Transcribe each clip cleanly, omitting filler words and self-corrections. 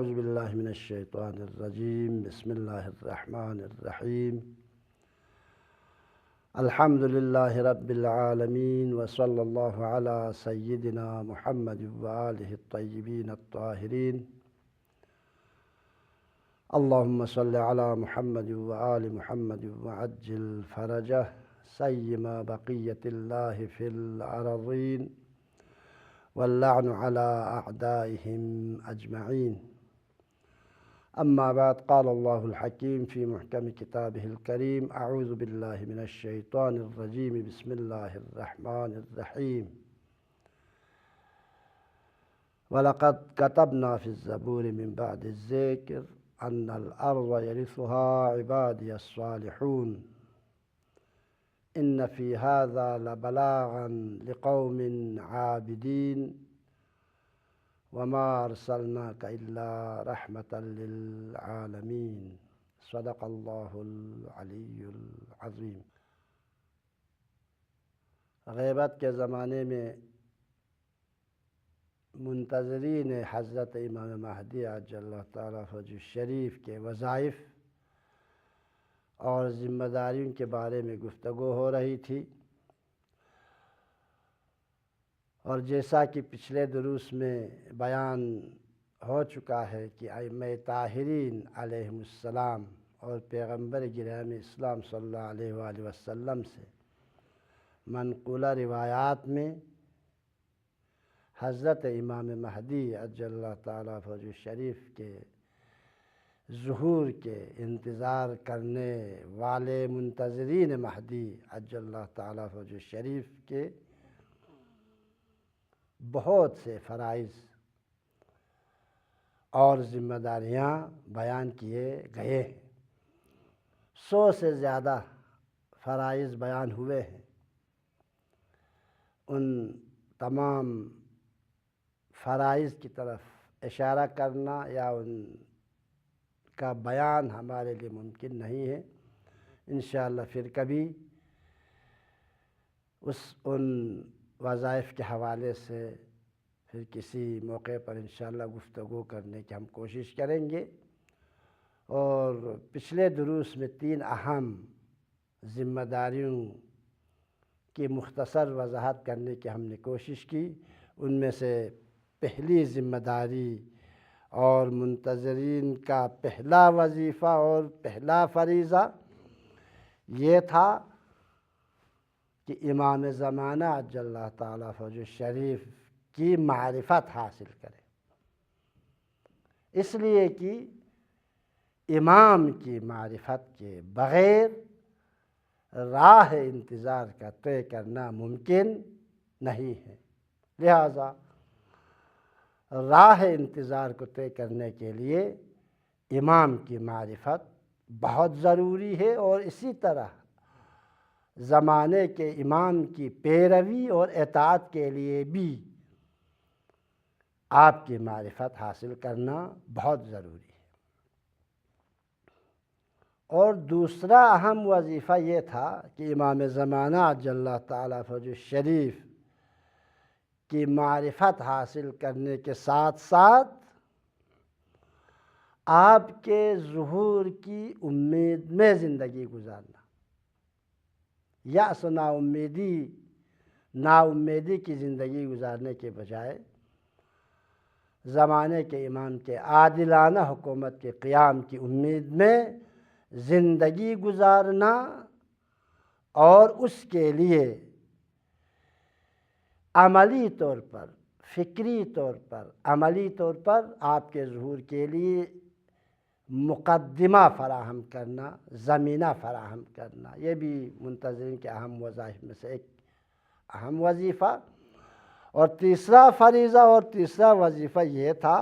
اعوذ باللہ من الشیطان الرجیم بسم اللہ الرحمن الرحیم الحمد للہ رب العالمین وصلی اللہ علی سیدنا محمد وآلہ الطیبین الطاہرین اللہم صلی علی محمد وآل محمد وعجل فرجہ سیما بقیت اللہ فی الارضین واللعن على أعدائهم أجمعين أما بعد قال الله الحكيم في محكم كتابه الكريم أعوذ بالله من الشيطان الرجيم بسم الله الرحمن الرحيم ولقد كتبنا في الزبور من بعد الذكر أن الأرض يرثها عبادي الصالحون إن في هذا لبلاغا لقوم عابدين وما أرسلناك إلا رحمة للعالمين صدق الله العلي العظيم۔ غیبت کے زمانے میں منتظرین حضرت امام مہدی عجل اللہ تعالیٰ فرجہ الشریف کے وظائف اور ذمہ داریوں کے بارے میں گفتگو ہو رہی تھی، اور جیسا کہ پچھلے دروس میں بیان ہو چکا ہے کہ ائمہ طاہرین علیہم السلام اور پیغمبر گرامی اسلام صلی اللہ علیہ وآلہ وسلم سے منقولہ روایات میں حضرت امام مہدی عجل اللہ تعالیٰ فرجہ الشریف کے ظہور کے انتظار کرنے والے منتظرین مہدی عجل اللہ تعالیٰ فرجہ الشریف کے بہت سے فرائض اور ذمہ داریاں بیان کیے گئے ہیں۔ 100 سے زیادہ فرائض بیان ہوئے ہیں۔ ان تمام فرائض کی طرف اشارہ کرنا یا ان کا بیان ہمارے لیے ممکن نہیں ہے۔ انشاءاللہ پھر کبھی ان وظائف کے حوالے سے پھر کسی موقع پر انشاءاللہ گفتگو کرنے کی ہم کوشش کریں گے۔ اور پچھلے دروس میں 3 اہم ذمہ داریوں کی مختصر وضاحت کرنے کی ہم نے کوشش کی۔ ان میں سے پہلی ذمہ داری اور منتظرین کا پہلا وظیفہ اور پہلا فریضہ یہ تھا کہ امام زمانہ عجل اللہ تعالیٰ فرجہ الشریف کی معرفت حاصل کرے، اس لیے کہ امام کی معرفت کے بغیر راہ انتظار کا طے کرنا ممکن نہیں ہے۔ لہذا راہ انتظار کو طے کرنے کے لیے امام کی معرفت بہت ضروری ہے، اور اسی طرح زمانے کے امام کی پیروی اور اطاعت کے لیے بھی آپ کی معرفت حاصل کرنا بہت ضروری ہے۔ اور دوسرا اہم وظیفہ یہ تھا کہ امام زمانہ عجل اللہ تعالیٰ فرجہ الشریف کی معرفت حاصل کرنے کے ساتھ ساتھ آپ کے ظہور کی امید میں زندگی گزارنا، یأس نا امیدی کی زندگی گزارنے کے بجائے زمانے کے امام کے عادلانہ حکومت کے قیام کی امید میں زندگی گزارنا، اور اس کے لیے عملی طور پر، فکری طور پر، عملی طور پر آپ کے ظہور کے لیے مقدمہ فراہم کرنا، زمینہ فراہم کرنا، یہ بھی منتظرین کے اہم وظائف میں سے ایک اہم وظیفہ۔ اور تیسرا فریضہ اور تیسرا وظیفہ یہ تھا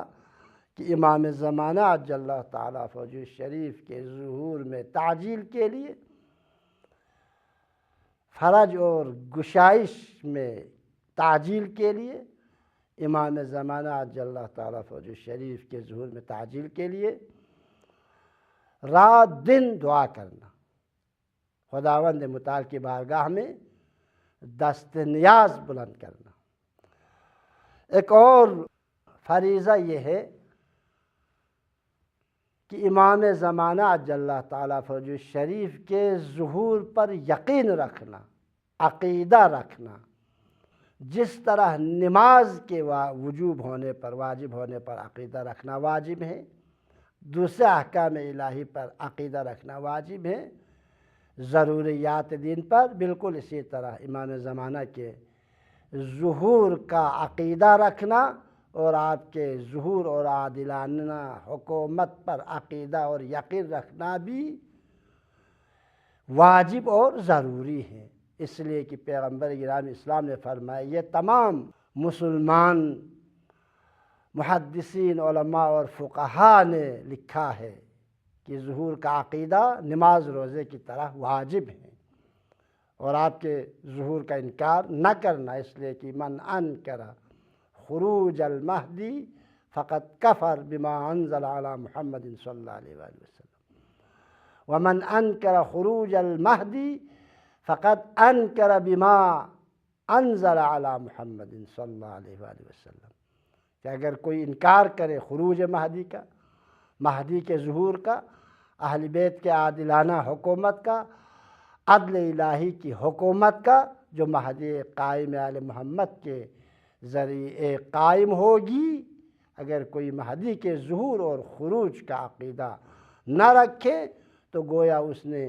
کہ امام زمانہ عجل اللہ تعالیٰ فرجہ الشریف کے ظہور میں تعجیل کے لیے، فرج اور گشائش میں تعجیل کے لیے، امام زمانہ عجل اللہ تعالیٰ فرجہ الشریف کے ظہور میں تعجیل کے لیے رات دن دعا کرنا، خداوند متعال کی بارگاہ میں دست نیاز بلند کرنا۔ ایک اور فریضہ یہ ہے کہ امام زمانہ عجل اللہ تعالیٰ فرجہ شریف کے ظہور پر یقین رکھنا، عقیدہ رکھنا، جس طرح نماز کے وجوب ہونے پر، واجب ہونے پر عقیدہ رکھنا واجب ہے، دوسرے احکام الہی پر عقیدہ رکھنا واجب ہے، ضروریات دین پر بالکل اسی طرح امام زمانہ کے ظہور کا عقیدہ رکھنا اور آپ کے ظہور اور عادلانہ حکومت پر عقیدہ اور یقین رکھنا بھی واجب اور ضروری ہے، اس لیے کہ پیغمبر گرامی اسلام نے فرمایا، یہ تمام مسلمان محدثین، علماء اور فقہاء نے لکھا ہے کہ ظہور کا عقیدہ نماز روزے کی طرح واجب ہے، اور آپ کے ظہور کا انکار نہ کرنا، اس لیے کہ من انکر خروج المہدی فقد کفر بما انزل علی محمد صلی اللہ علیہ وآلہ وسلم، ومن انکر خروج المہدی فقد انکر بما انزل علی محمد صلی اللہ علیہ وآلہ وسلم، کہ اگر کوئی انکار کرے خروج مہدی کا، مہدی کے ظہور کا، اہل بیت کے عادلانہ حکومت کا، عدل الہی کی حکومت کا، جو مہدی قائم آل محمد کے ذریعے قائم ہوگی، اگر کوئی مہدی کے ظہور اور خروج کا عقیدہ نہ رکھے تو گویا اس نے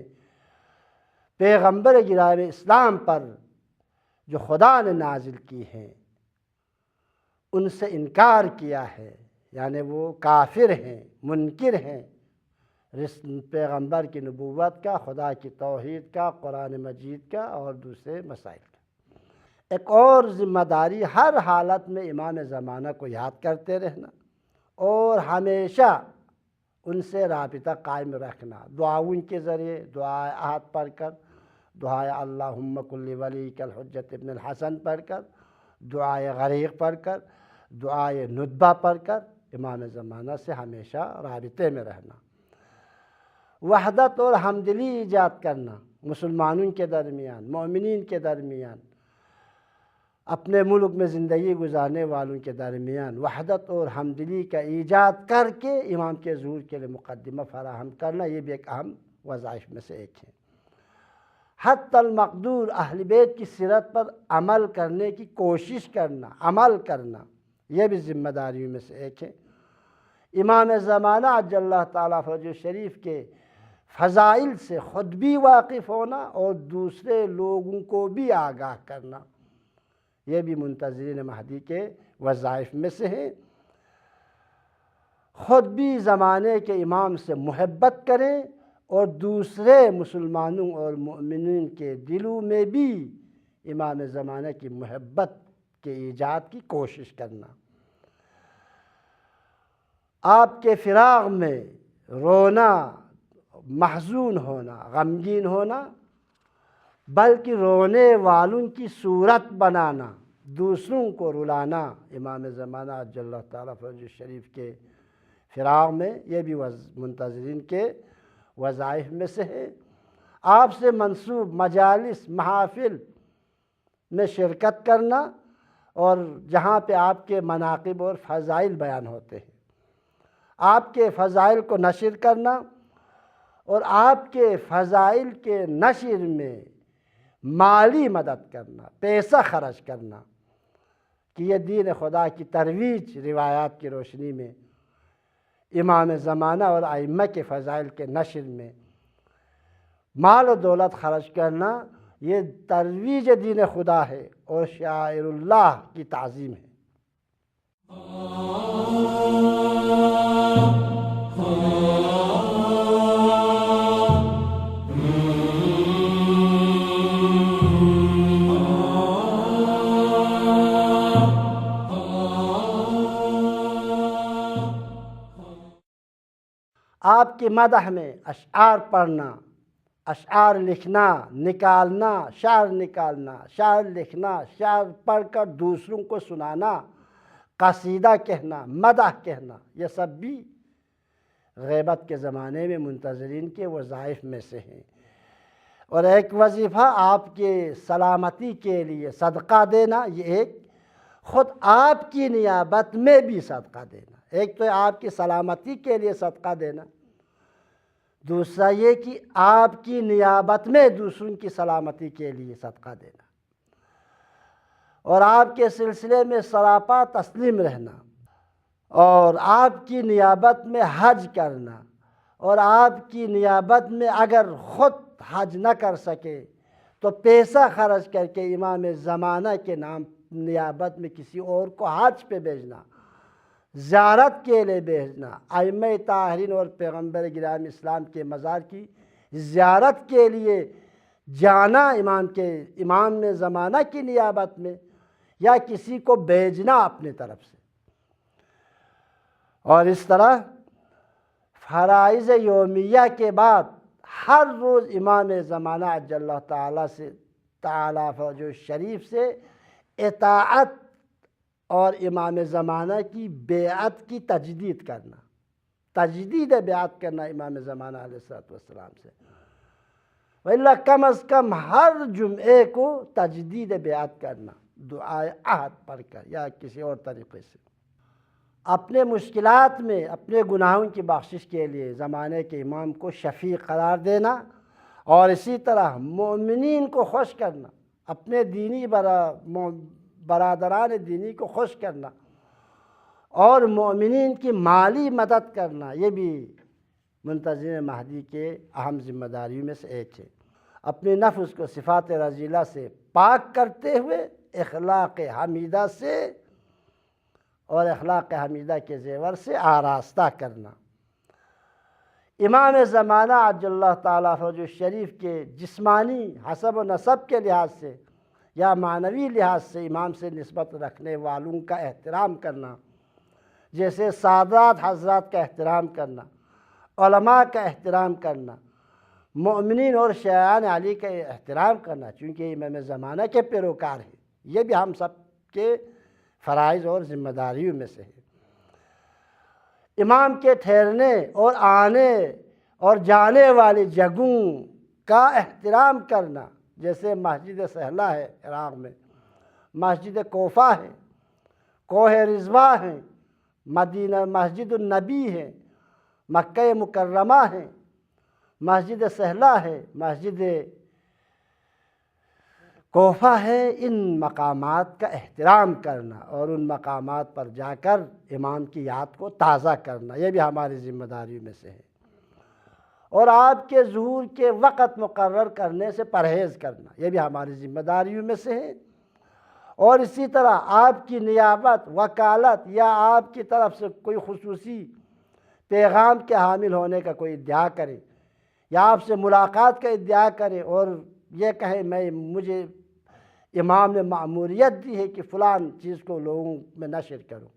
پیغمبر گرامی اسلام پر جو خدا نے نازل کی ہیں ان سے انکار کیا ہے، یعنی وہ کافر ہیں، منکر ہیں پیغمبر کی نبوت کا، خدا کی توحید کا، قرآن مجید کا اور دوسرے مسائل کا۔ ایک اور ذمہ داری ہر حالت میں امام زمانہ کو یاد کرتے رہنا اور ہمیشہ ان سے رابطہ قائم رکھنا، دعاؤں کے ذریعے، دعائے عہد پڑھ کر، دعائے اللہم کل ولیک الحجت ابن الحسن پڑھ کر، دعائے غریق پڑھ کر، دعائے ندبہ پڑھ کر امام زمانہ سے ہمیشہ رابطے میں رہنا، وحدت اور ہمدلی ایجاد کرنا مسلمانوں کے درمیان، مومنین کے درمیان، اپنے ملک میں زندگی گزارنے والوں کے درمیان وحدت اور ہمدلی کا ایجاد کر کے امام کے ظہور کے لیے مقدمہ فراہم کرنا، یہ بھی ایک اہم وظائف میں سے ایک ہے۔ حتی المقدور اہل بیت کی سیرت پر عمل کرنے کی کوشش کرنا، عمل کرنا، یہ بھی ذمہ داریوں میں سے ایک ہے۔ امام زمانہ عجل اللہ تعالیٰ فرجہ شریف کے فضائل سے خود بھی واقف ہونا اور دوسرے لوگوں کو بھی آگاہ کرنا، یہ بھی منتظرین مہدی کے وظائف میں سے ہے۔ خود بھی زمانے کے امام سے محبت کریں اور دوسرے مسلمانوں اور مؤمنین کے دلوں میں بھی امام زمانہ کی محبت کے ایجاد کی کوشش کرنا۔ آپ کے فراق میں رونا، محزون ہونا، غمگین ہونا، بلکہ رونے والوں کی صورت بنانا، دوسروں کو رلانا، امام زمانہ عجل اللہ تعالیٰ فرجہ شریف کے فراق میں یہ بھی منتظرین کے وظائف میں سے ہے۔ آپ سے منسوب مجالس، محافل میں شرکت کرنا اور جہاں پہ آپ کے مناقب اور فضائل بیان ہوتے ہیں، آپ کے فضائل کو نشر کرنا اور آپ کے فضائل کے نشر میں مالی مدد کرنا، پیسہ خرچ کرنا، کہ یہ دین خدا کی ترویج روایات کی روشنی میں امام زمانہ اور ائمہ کے فضائل کے نشر میں مال و دولت خرچ کرنا، یہ ترویج دین خدا ہے اور شعائر اللہ کی تعظیم ہے۔ آپ کی مدح میں اشعار پڑھنا، اشعار لکھنا، نکالنا، شعر لکھنا، شعر پڑھ کر دوسروں کو سنانا، قصیدہ کہنا، مدح کہنا، یہ سب بھی غیبت کے زمانے میں منتظرین کے وظائف میں سے ہیں۔ اور ایک وظیفہ آپ کے سلامتی کے لیے صدقہ دینا، یہ ایک خود آپ کی نیابت میں بھی صدقہ دینا، ایک تو آپ کی سلامتی کے لیے صدقہ دینا دوسرا یہ کہ آپ کی نیابت میں دوسروں کی سلامتی کے لیے صدقہ دینا، اور آپ کے سلسلے میں سراپا تسلیم رہنا، اور آپ کی نیابت میں حج کرنا، اور آپ کی نیابت میں اگر خود حج نہ کر سکے تو پیسہ خرچ کر کے امام زمانہ کے نام نیابت میں کسی اور کو حج پہ بھیجنا، زیارت کے لیے بھیجنا، ائمہ طاہرین اور پیغمبر گرامی اسلام کے مزار کی زیارت کے لیے جانا امام زمانہ کی نیابت میں، یا کسی کو بھیجنا اپنی طرف سے۔ اور اس طرح فرائض یومیہ کے بعد ہر روز امام زمانہ عجل اللہ تعالیٰ فرج شریف سے اطاعت اور امام زمانہ کی بیعت کی تجدید کرنا، تجدید بیعت کرنا امام زمانہ علیہ السلام سے، وَإِلَّا کم از کم ہر جمعے کو تجدید بیعت کرنا، دعائے عہد پڑھ کر یا کسی اور طریقے سے۔ اپنے مشکلات میں اپنے گناہوں کی بخشش کے لیے زمانے کے امام کو شفیع قرار دینا، اور اسی طرح مومنین کو خوش کرنا، اپنے دینی برادران دینی کو خوش کرنا اور مومنین کی مالی مدد کرنا، یہ بھی منتظر مہدی کے اہم ذمہ داریوں میں سے ایک ہے۔ اپنے نفس کو صفات رذیلہ سے پاک کرتے ہوئے اخلاق حمیدہ سے اور اخلاق حمیدہ کے زیور سے آراستہ کرنا۔ امام زمانہ عجل اللہ تعالیٰ فرج الشریف کے جسمانی حسب و نسب کے لحاظ سے یا معنوی لحاظ سے امام سے نسبت رکھنے والوں کا احترام کرنا، جیسے سادات حضرات کا احترام کرنا، علماء کا احترام کرنا، مومنین اور شیعان علی کا احترام کرنا، چونکہ امام زمانہ کے پیروکار ہیں، یہ بھی ہم سب کے فرائض اور ذمہ داریوں میں سے ہے۔ امام کے ٹھہرنے اور آنے اور جانے والی جگہوں کا احترام کرنا، جیسے مسجد سہلہ ہے عراق میں، مسجد کوفہ ہے، کوہ رضوہ ہے، مدینہ مسجد النبی ہے، مکہ مکرمہ ہے، مسجد سہلہ ہے، مسجد کوفہ ہے، ان مقامات کا احترام کرنا اور ان مقامات پر جا کر امام کی یاد کو تازہ کرنا، یہ بھی ہماری ذمہ داریوں میں سے ہے۔ اور آپ کے ظہور کے وقت مقرر کرنے سے پرہیز کرنا، یہ بھی ہماری ذمہ داریوں میں سے ہے۔ اور اسی طرح آپ کی نیابت، وکالت یا آپ کی طرف سے کوئی خصوصی پیغام کے حامل ہونے کا کوئی ادعا کرے یا آپ سے ملاقات کا ادعا کرے اور یہ کہے مجھے امام نے مأموریت دی ہے کہ فلان چیز کو لوگوں میں نشر کروں،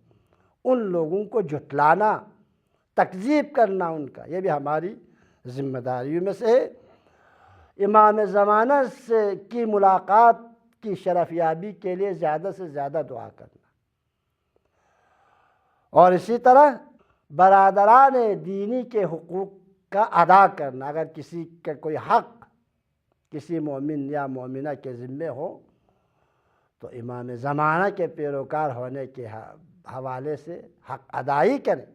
ان لوگوں کو جھٹلانا، تکذیب کرنا ان کا، یہ بھی ہماری ذمہ داریوں میں سے ہے۔ امام زمانہ کی ملاقات کی شرفیابی کے لیے زیادہ سے زیادہ دعا کرنا، اور اسی طرح برادران دینی کے حقوق کا ادا کرنا۔ اگر کسی کا کوئی حق کسی مومن یا مومنہ کے ذمے ہو تو امام زمانہ کے پیروکار ہونے کے حوالے سے حق ادائی کریں۔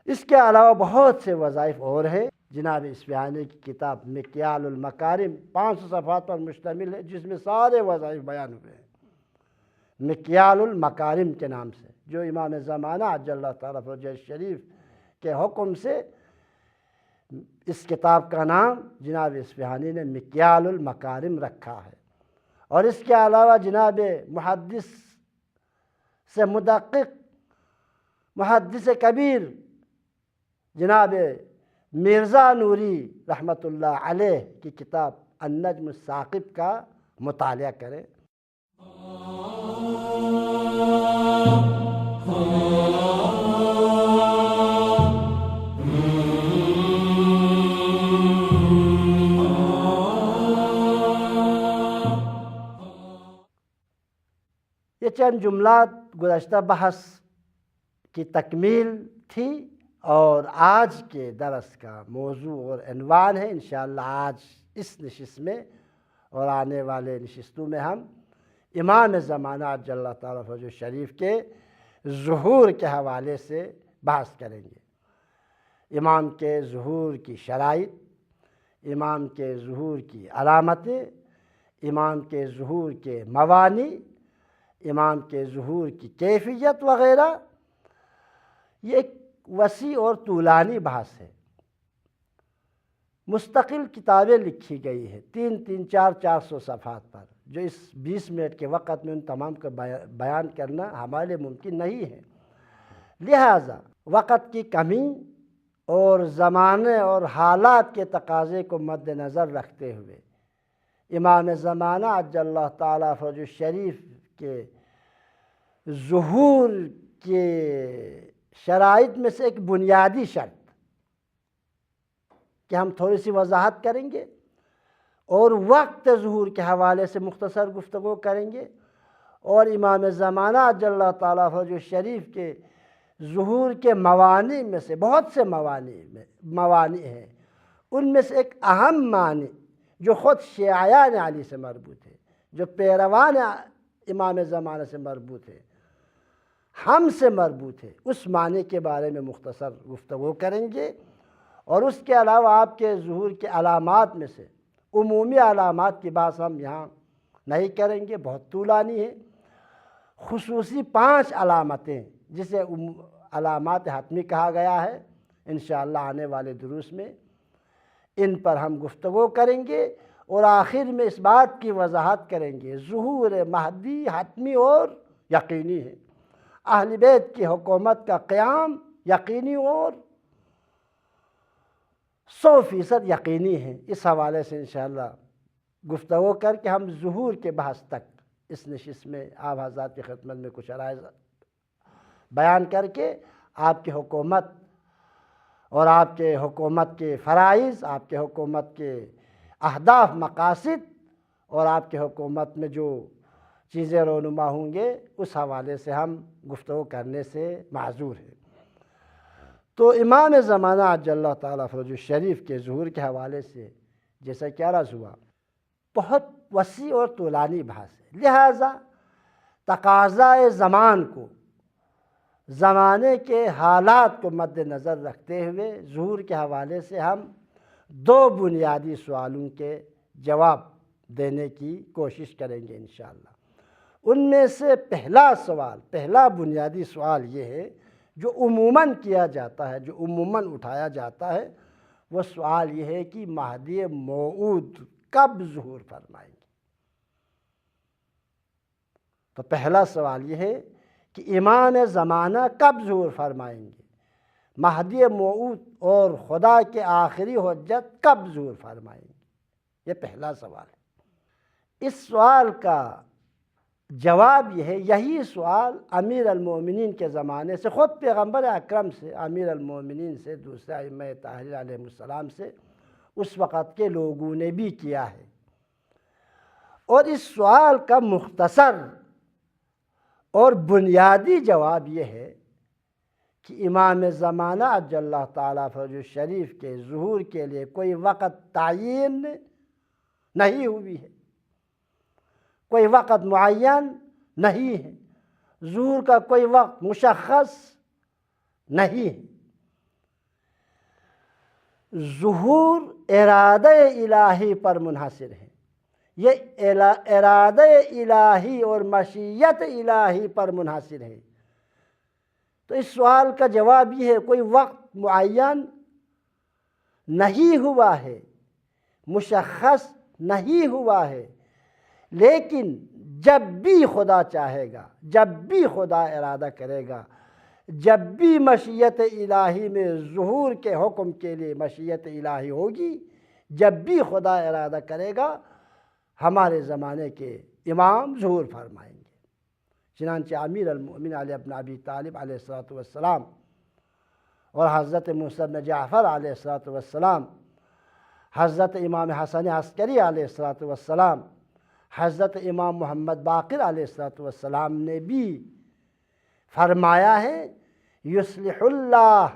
اس کے علاوہ بہت سے وظائف اور ہیں۔ جناب اصفہانی کی کتاب مکیال المکارم 500 صفحات پر مشتمل ہے، جس میں سارے وظائف بیان ہوئے ہیں، مکیال المکارم کے نام سے، جو امام زمانہ عجل اللہ تعالیٰ فرجہ شریف کے حکم سے اس کتاب کا نام جناب اصفہانی نے مکیال المکارم رکھا ہے۔ اور اس کے علاوہ جناب محدث سے مدقق، محدث کبیر جناب مرزا نوری رحمۃ اللہ علیہ کی کتاب النجم الثاقب کا مطالعہ کریں۔ یہ چند جملات گزشتہ بحث کی تکمیل تھی اور آج کے درس کا موضوع اور عنوان ہے۔ انشاءاللہ آج اس نشست میں اور آنے والے نشستوں میں ہم امام زمانہ عجل اللہ تعالیٰ فرجہ شریف کے ظہور کے حوالے سے بحث کریں گے۔ امام کے ظہور کی شرائط، امام کے ظہور کی علامتیں، امام کے ظہور کے موانع، امام کے ظہور کی کیفیت وغیرہ، یہ ایک وسیع اور طولانی بحث ہے۔ مستقل کتابیں لکھی گئی ہے 300-400 صفحات پر، جو اس 20 منٹ کے وقت میں ان تمام کا بیان کرنا ہمارے لیے ممکن نہیں ہے۔ لہٰذا وقت کی کمی اور زمانے اور حالات کے تقاضے کو مد نظر رکھتے ہوئے امام زمانہ عجل اللہ تعالیٰ فرجہ الشریف کے ظہور کے شرائط میں سے ایک بنیادی شرط کہ ہم تھوڑی سی وضاحت کریں گے اور وقت ظہور کے حوالے سے مختصر گفتگو کریں گے، اور امام زمانہ عجل اللہ تعالیٰ فرجہ الشریف کے ظہور کے موانع میں سے بہت سے موانع ہیں، ان میں سے ایک اہم معنی جو خود شیعیان علی سے مربوط ہے، جو پیروان امام زمانہ سے مربوط ہے، ہم سے مربوط ہے، اس معنی کے بارے میں مختصر گفتگو کریں گے۔ اور اس کے علاوہ آپ کے ظہور کے علامات میں سے عمومی علامات کی بات ہم یہاں نہیں کریں گے، بہت طولانی ہے۔ خصوصی 5 علامتیں جسے علامات حتمی کہا گیا ہے، انشاءاللہ آنے والے دروس میں ان پر ہم گفتگو کریں گے، اور آخر میں اس بات کی وضاحت کریں گے ظہور مہدی حتمی اور یقینی ہے، اہل بیت کی حکومت کا قیام یقینی اور 100% یقینی ہے۔ اس حوالے سے انشاءاللہ گفتگو کر کے ہم ظہور کے بحث تک اس نشست میں آپ حضرات کی خدمت میں کچھ رائے بیان کر کے آپ کی حکومت اور آپ کے حکومت کے فرائض، آپ کے حکومت کے اہداف مقاصد اور آپ کے حکومت میں جو چیزیں رونما ہوں گے اس حوالے سے ہم گفتگو کرنے سے معذور ہیں۔ تو امام زمانہ عجل اللہ تعالیٰ فرجہ الشریف کے ظہور کے حوالے سے جیسا کہ عرض ہوا بہت وسیع اور طولانی بحث ہے، لہٰذا تقاضائے زمان کو، زمانے کے حالات کو مد نظر رکھتے ہوئے ظہور کے حوالے سے ہم 2 بنیادی سوالوں کے جواب دینے کی کوشش کریں گے انشاءاللہ۔ ان میں سے پہلا بنیادی سوال یہ ہے جو عموماً کیا جاتا ہے، جو عموماً اٹھایا جاتا ہے، وہ سوال یہ ہے کہ مہدی موعود کب ظہور فرمائیں گے؟ تو پہلا سوال یہ ہے کہ امام زمانہ کب ظہور فرمائیں گے، مہدی موعود اور خدا کے آخری حجت کب ظہور فرمائیں گے؟ یہ پہلا سوال ہے۔ اس سوال کا جواب یہ ہے، یہی سوال امیر المومنین کے زمانے سے، خود پیغمبر اکرم سے، امیر المومنین سے، دوسرے ائمہ طاہرین علیہ السلام سے اس وقت کے لوگوں نے بھی کیا ہے، اور اس سوال کا مختصر اور بنیادی جواب یہ ہے کہ امام زمانہ عجل اللہ تعالیٰ فرجہ الشریف کے ظہور کے لیے کوئی وقت تعین نہیں ہوئی ہے، کوئی وقت معین نہیں ہے، ظہور کا کوئی وقت مشخص نہیں ہے۔ ظہور ارادہ الہی پر منحصر ہے، یہ ارادہ الہی اور مشیت الہی پر منحصر ہے۔ تو اس سوال کا جواب یہ ہے، کوئی وقت معین نہیں ہوا ہے، مشخص نہیں ہوا ہے، لیکن جب بھی خدا چاہے گا، جب بھی خدا ارادہ کرے گا، جب بھی مشیت الہی میں ظہور کے حکم کے لیے مشیت الہی ہوگی، جب بھی خدا ارادہ کرے گا ہمارے زمانے کے امام ظہور فرمائیں گے۔ چنانچہ امیر المؤمنین علی بن ابی طالب علیہ السلام اور حضرت موسیٰ بن جعفر علیہ السلام، حضرت امام حسن عسکری علیہ السلام، حضرت امام محمد باقر علیہ السلام نے بھی فرمایا ہے، یصلح اللہ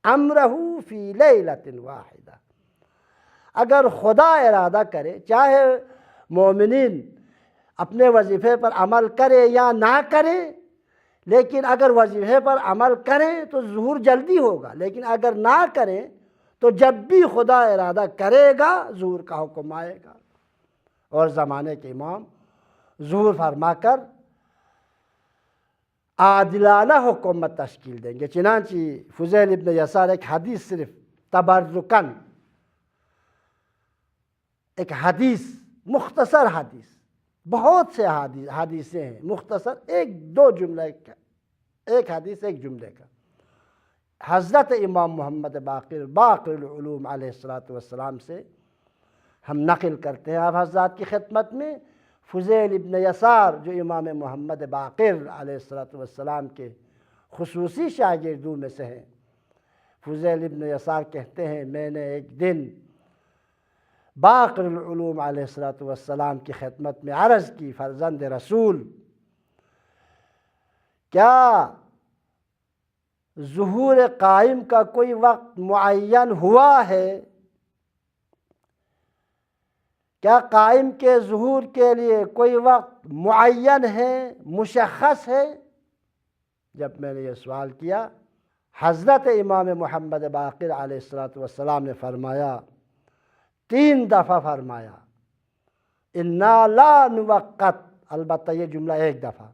امرہ فی لیلۃ واحدہ۔ اگر خدا ارادہ کرے، چاہے مومنین اپنے وظیفے پر عمل کرے یا نہ کرے، لیکن اگر وظیفے پر عمل کریں تو ظہور جلدی ہوگا، لیکن اگر نہ کریں تو جب بھی خدا ارادہ کرے گا ظہور کا حکم آئے گا، اور زمانے کے امام ظہور فرما کر عادلانہ حکومت تشکیل دیں گے۔ چنانچہ فضیل ابن یسار ایک حدیث صرف تبرکن، ایک حدیث، مختصر حدیث، بہت سے حدیثیں ہیں، مختصر ایک دو جملے کا، ایک حدیث ایک جملے کا، حضرت امام محمد باقر العلوم علیہ السلام سے ہم نقل کرتے ہیں آپ حضرات کی خدمت میں۔ فضیل ابن یسار جو امام محمد باقر علیہ السلام کے خصوصی شاگردوں میں سے ہیں، فضیل ابن یسار کہتے ہیں میں نے ایک دن باقر العلوم علیہ السلام کی خدمت میں عرض کی، فرزند رسول کیا ظہور قائم کا کوئی وقت معین ہوا ہے؟ کیا قائم کے ظہور کے لیے کوئی وقت معین ہے، مشخص ہے؟ جب میں نے یہ سوال کیا، حضرت امام محمد باقر علیہ السلام نے فرمایا، 3 دفعہ فرمایا، اِنَّا لَا نُوَقَّتْ، البتہ یہ جملہ ایک دفعہ،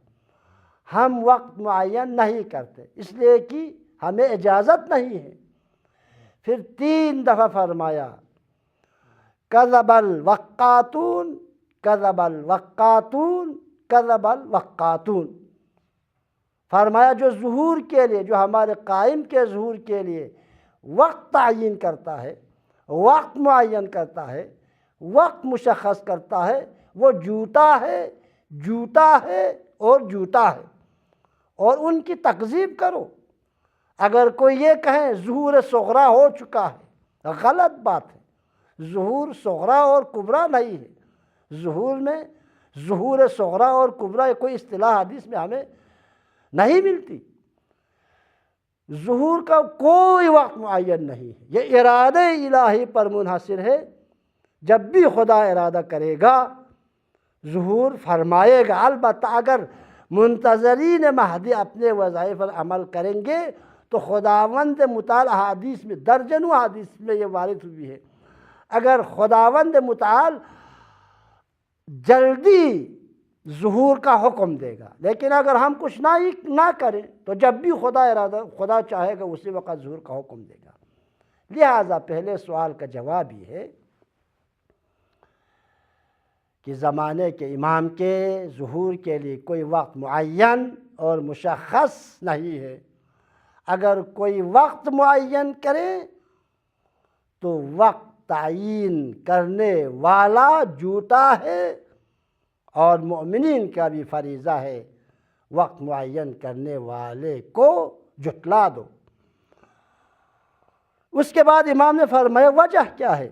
ہم وقت معین نہیں کرتے اس لیے کہ ہمیں اجازت نہیں ہے۔ پھر 3 دفعہ فرمایا، کذب الوقاتون، کذب الوقاتون، کذب الوقاتون، فرمایا جو ظہور کے لیے، جو ہمارے قائم کے ظہور کے لیے وقت تعین کرتا ہے، وقت معین کرتا ہے، وقت مشخص کرتا ہے، وہ جھوٹا ہے، جھوٹا ہے اور جھوٹا ہے، اور ان کی تکذیب کرو۔ اگر کوئی یہ کہیں ظہور صغریٰ ہو چکا ہے، غلط بات ہے، ظہور صغریٰ اور کبریٰ نہیں ہے۔ ظہور میں ظہور صغریٰ اور کبریٰ کوئی اصطلاح حدیث میں ہمیں نہیں ملتی۔ ظہور کا کوئی وقت معین نہیں ہے، یہ ارادہ الہی پر منحصر ہے، جب بھی خدا ارادہ کرے گا ظہور فرمائے گا۔ البتہ اگر منتظرین مہدی اپنے وظائف پر عمل کریں گے تو خداوند متعال احادیث میں، درجنوں حدیث میں یہ وارد ہوئی ہے، اگر خداوند متعال جلدی ظہور کا حکم دے گا، لیکن اگر ہم کچھ نہ کریں تو جب بھی خدا چاہے گا اسی وقت ظہور کا حکم دے گا۔ لہذا پہلے سوال کا جواب یہ ہے کہ زمانے کے امام کے ظہور کے لیے کوئی وقت معین اور مشخص نہیں ہے۔ اگر کوئی وقت معین کرے تو وقت تعین کرنے والا جھوٹا ہے، اور مومنین کا بھی فریضہ ہے وقت معین کرنے والے کو جھٹلا دو۔ اس کے بعد امام نے فرمایا وجہ کیا ہے،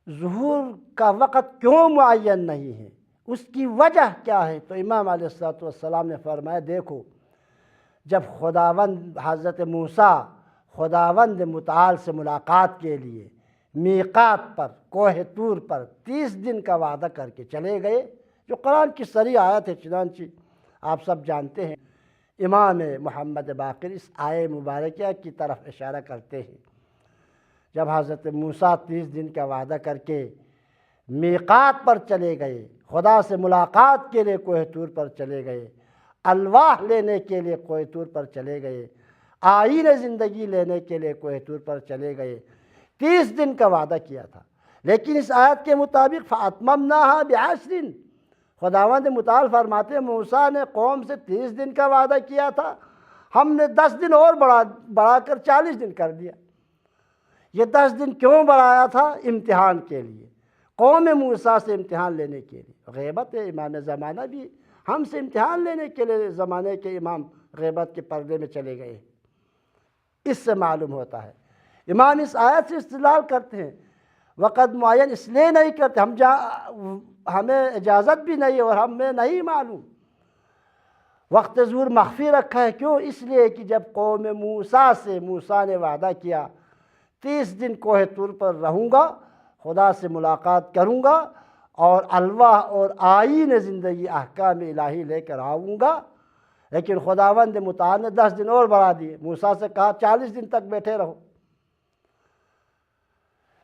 ظہور کا وقت کیوں معین نہیں ہے، اس کی وجہ کیا ہے؟ تو امام علیہ السلام نے فرمایا دیکھو، جب خداوند حضرت موسیٰ خداوند متعال سے ملاقات کے لیے میقات پر کوہ طور پر 30 دن کا وعدہ کر کے چلے گئے، جو قرآن کی صریح آیت ہے، چنانچہ آپ سب جانتے ہیں، امام محمد باقر اس آیہ مبارکہ کی طرف اشارہ کرتے ہیں۔ جب حضرت موسیٰ 30 دن کا وعدہ کر کے میقات پر چلے گئے، خدا سے ملاقات کے لیے کوہ طور پر چلے گئے، الواح لینے کے لیے کوہ طور پر چلے گئے، آئین زندگی لینے کے لیے کوہ طور پر چلے گئے، 30 دن کا وعدہ کیا تھا، لیکن اس آیت کے مطابق فَأَتْمَمْنَاهَا بِعَشْرٍ، خداوند متعال فرماتے ہیں موسیٰ نے قوم سے 30 دن کا وعدہ کیا تھا، ہم نے 10 دن اور بڑھا کر 40 دن کر دیا۔ یہ 10 دن کیوں بڑھایا تھا؟ امتحان کے لیے، قوم موسیٰ سے امتحان لینے کے لیے۔ غیبت امام زمانہ بھی ہم سے امتحان لینے کے لیے زمانے کے امام غیبت کے پردے میں چلے گئے۔ اس سے معلوم ہوتا ہے امام اس آیت سے استدلال کرتے ہیں، وقت معین اس لیے نہیں کرتے، ہمیں اجازت بھی نہیں اور ہمیں نہیں معلوم، وقت ظہور مخفی رکھا ہے۔ کیوں؟ اس لیے کہ جب قوم موسیٰ سے موسیٰ نے وعدہ کیا 30 دن کوہ طور پر رہوں گا، خدا سے ملاقات کروں گا اور الواح اور آئین زندگی احکام الہی لے کر آؤں گا، لیکن خداوند متعال نے 10 دن اور بڑھا دیے، موسیٰ سے کہا 40 دن تک بیٹھے رہو۔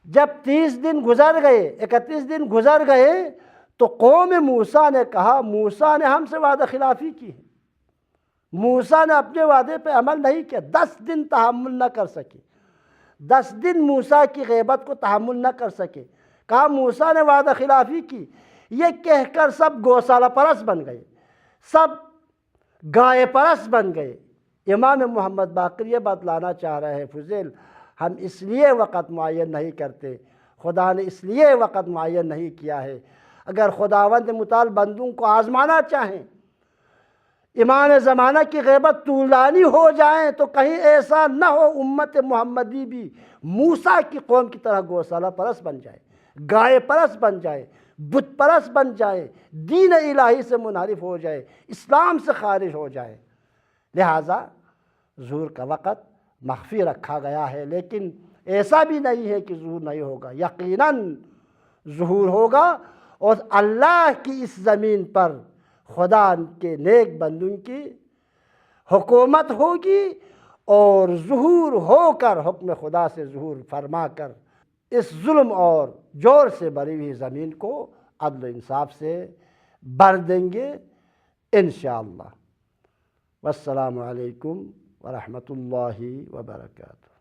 جب 30 دن گزر گئے، 31 دن گزر گئے تو قوم موسیٰ نے کہا موسیٰ نے ہم سے وعدہ خلافی کی ہے، موسیٰ نے اپنے وعدے پہ عمل نہیں کیا، 10 دن تحمل نہ کر سکے، 10 دن موسیٰ کی غیبت کو تحمل نہ کر سکے، کہا موسیٰ نے وعدہ خلافی کی۔ یہ کہہ کر سب گوسالہ پرست بن گئے، سب گائے پرست بن گئے۔ امام محمد باقر یہ بتلانا چاہ رہے ہیں فضیل، ہم اس لیے وقت معین نہیں کرتے، خدا نے اس لیے وقت معین نہیں کیا ہے۔ اگر خداوند متعال بندوں کو آزمانا چاہیں، امام زمانہ کی غیبت طولانی ہو جائیں تو کہیں ایسا نہ ہو امت محمدی بھی موسیٰ کی قوم کی طرح گوسالہ پرست بن جائے، گائے پرست بن جائے، بت پرست بن جائے، دین الہی سے منحرف ہو جائے، اسلام سے خارج ہو جائے۔ لہٰذا ظہور کا وقت مخفی رکھا گیا ہے، لیکن ایسا بھی نہیں ہے کہ ظہور نہیں ہوگا، یقیناً ظہور ہوگا، اور اللہ کی اس زمین پر خدا کے نیک بندوں کی حکومت ہوگی، اور ظہور ہو کر حکم خدا سے ظہور فرما کر اس ظلم اور جور سے بھری ہوئی زمین کو عدل و انصاف سے بھر دیں گے انشاءاللہ۔ والسلام علیکم ورحمۃ اللہ وبرکاتہ۔